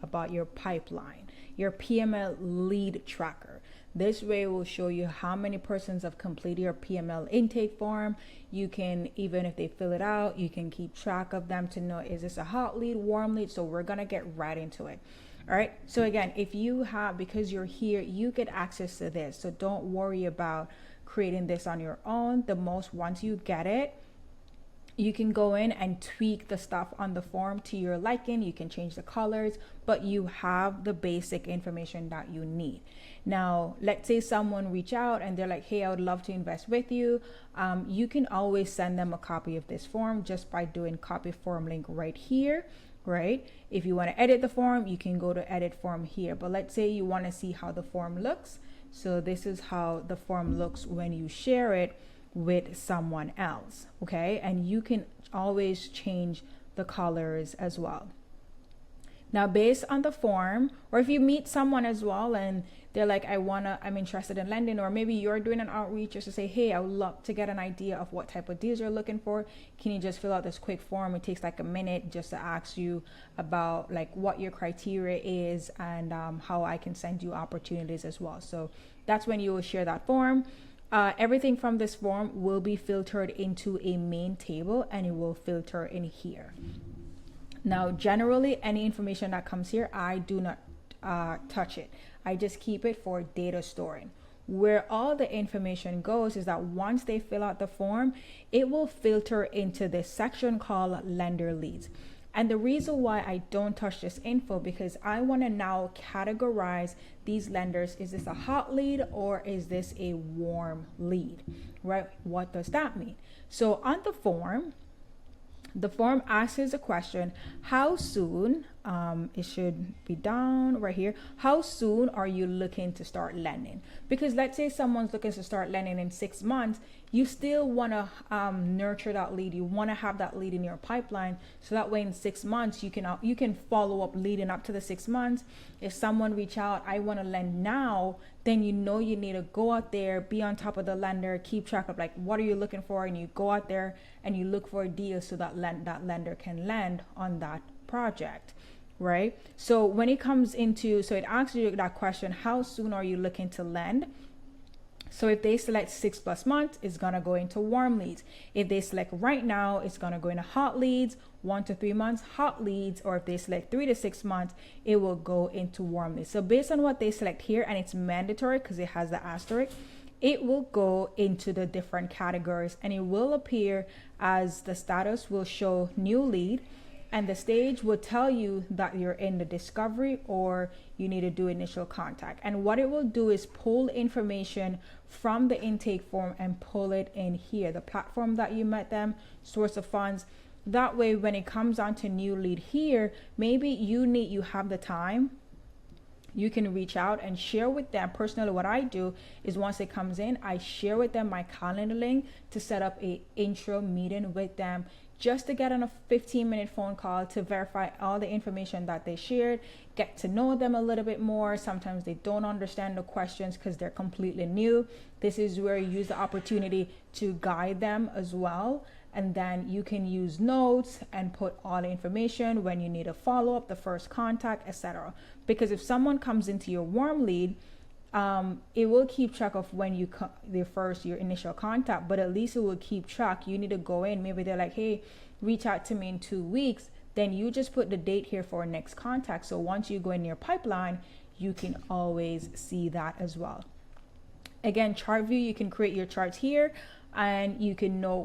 about your pipeline, your PML lead tracker. This way will show you how many persons have completed your PML intake form. You can, even if they fill it out, you can keep track of them to know, is this a hot lead, warm lead? So we're gonna get right into it. All right, so again, if you have, because you're here, you get access to this. So don't worry about creating this on your own. The most, once you get it, you can go in and tweak the stuff on the form to your liking. You can change the colors, but you have the basic information that you need. Now, let's say someone reach out and they're like, hey, I would love to invest with you. You can always send them a copy of this form just by doing copy form link right here, right? If you want to edit the form, you can go to edit form here. But let's say you want to see how the form looks. So this is how the form looks when you share it with someone else, okay? And you can always change the colors as well. Now, based on the form, or if you meet someone as well and they're like, I'm interested in lending, or maybe you're doing an outreach just to say, hey, I would love to get an idea of what type of deals you're looking for. Can you just fill out this quick form? It takes like a minute just to ask you about like what your criteria is and how I can send you opportunities as well. So that's when you will share that form. Everything from this form will be filtered into a main table and it will filter in here. Now, generally, any information that comes here, I do not touch it. I just keep it for data storing. Where all the information goes is that once they fill out the form, it will filter into this section called lender leads. And the reason why I don't touch this info, because I want to now categorize these lenders. Is this a hot lead or is this a warm lead, right? What does that mean? So on the form asks a question, how soon, it should be down right here, how soon are you looking to start lending? Because let's say someone's looking to start lending in 6 months, you still want to nurture that lead. You want to have that lead in your pipeline, so that way in 6 months you can follow up leading up to the 6 months. If someone reach out, I want to lend now, then you know you need to go out there, be on top of the lender, keep track of like what are you looking for, and you go out there and you look for a deal so that that lender can lend on that project, right? So when it comes into, so it asks you that question, how soon are you looking to lend? So if they select 6+ months, it's gonna go into warm leads. If they select right now, it's gonna go into hot leads, 1 to 3 months, hot leads, or if they select 3 to 6 months, it will go into warm leads. So based on what they select here, and it's mandatory because it has the asterisk, it will go into the different categories and it will appear as the status will show new lead, and the stage will tell you that you're in the discovery or you need to do initial contact. And what it will do is pull information from the intake form and pull it in here, the platform that you met them, source of funds. That way, when it comes on to new lead here, maybe you have the time, you can reach out and share with them. Personally, what I do is once it comes in, I share with them my calendar link to set up a intro meeting with them, just to get on a 15-minute phone call to verify all the information that they shared, get to know them a little bit more. Sometimes they don't understand the questions because they're completely new. This is where you use the opportunity to guide them as well. And then you can use notes and put all the information when you need a follow-up, the first contact, etc. Because if someone comes into your warm lead, it will keep track of when you your initial contact, but at least it will keep track. You need to go in, maybe they're like, hey, reach out to me in 2 weeks, then you just put the date here for next contact. So once you go in your pipeline, you can always see that as well. Again, chart view, you can create your charts here and you can know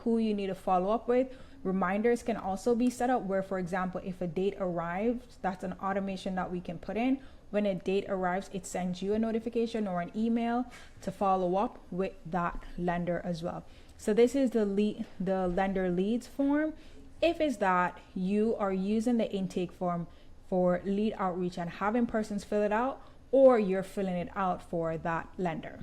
who you need to follow up with. Reminders can also be set up where, for example, if a date arrives, that's an automation that we can put in. When a date arrives, it sends you a notification or an email to follow up with that lender as well. So this is the lender leads form. If it's that you are using the intake form for lead outreach and having persons fill it out, or you're filling it out for that lender.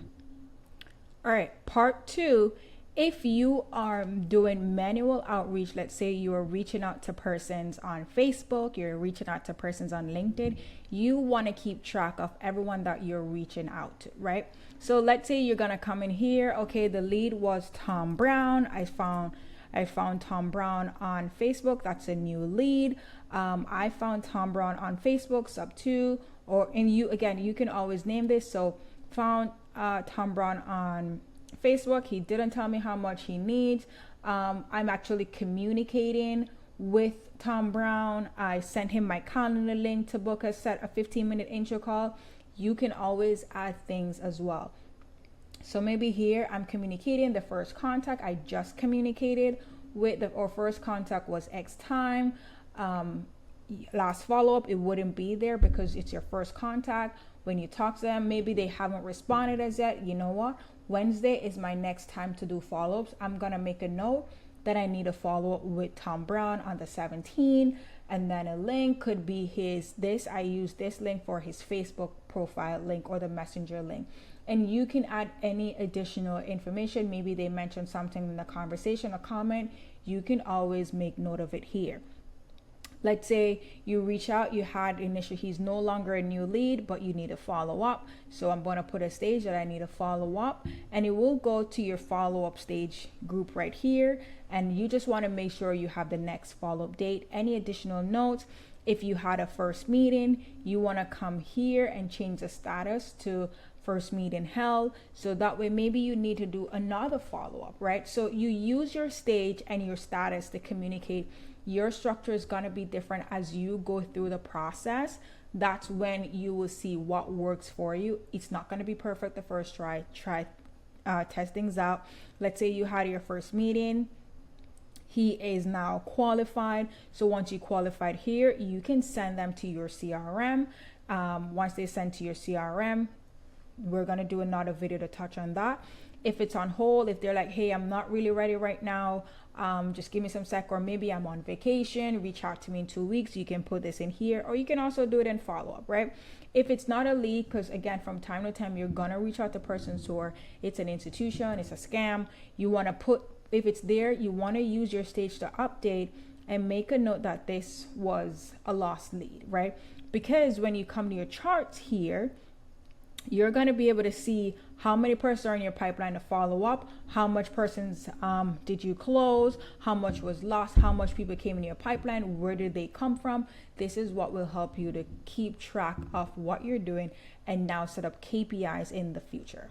All right, part 2. If you are doing manual outreach, let's say you are reaching out to persons on Facebook, you're reaching out to persons on LinkedIn, you want to keep track of everyone that you're reaching out to, right? So let's say you're going to come in here. Okay, the lead was Tom Brown. I found I found Tom Brown on Facebook. That's a new lead. I found Tom Brown on Facebook, sub 2, and you can always name this. So found Tom Brown on Facebook. He didn't tell me how much he needs. I'm actually communicating with Tom Brown. I sent him my calendar link to book a 15-minute intro call. You can always add things as well. So maybe here I'm communicating the first contact. I just communicated with or first contact was X time. Last follow-up, it wouldn't be there because it's your first contact. When you talk to them, maybe they haven't responded as yet. You know what? Wednesday is my next time to do follow-ups. I'm gonna make a note that I need a follow-up with Tom Brown on the 17th, and then a link could be I use this link for his Facebook profile link or the messenger link. And you can add any additional information. Maybe they mentioned something in the conversation, a comment. You can always make note of it here. Let's say you reach out, you had initially, he's no longer a new lead, but you need a follow up. So I'm going to put a stage that I need a follow up, and it will go to your follow up stage group right here. And you just want to make sure you have the next follow up date. Any additional notes? If you had a first meeting, you want to come here and change the status to first meeting held. So that way, maybe you need to do another follow up, right? So you use your stage and your status to communicate. Your structure is going to be different as you go through the process. That's when you will see what works for you. It's not going to be perfect the first try. Test things out. Let's say you had your first meeting. He is now qualified. So once you qualified here, you can send them to your CRM. Once they send to your CRM, we're going to do another video to touch on that. If it's on hold, if they're like, hey, I'm not really ready right now, just give me some sec, or maybe I'm on vacation, reach out to me in 2 weeks. You can put this in here, or you can also do it in follow-up, right? If it's not a lead, because again, from time to time, you're gonna reach out to persons who are, it's an institution, it's a scam. You wanna put, if it's there, you wanna use your stage to update and make a note that this was a lost lead, right? Because when you come to your charts here, you're going to be able to see how many persons are in your pipeline to follow up, how much persons did you close, how much was lost, how much people came in your pipeline, where did they come from. This is what will help you to keep track of what you're doing and now set up KPIs in the future.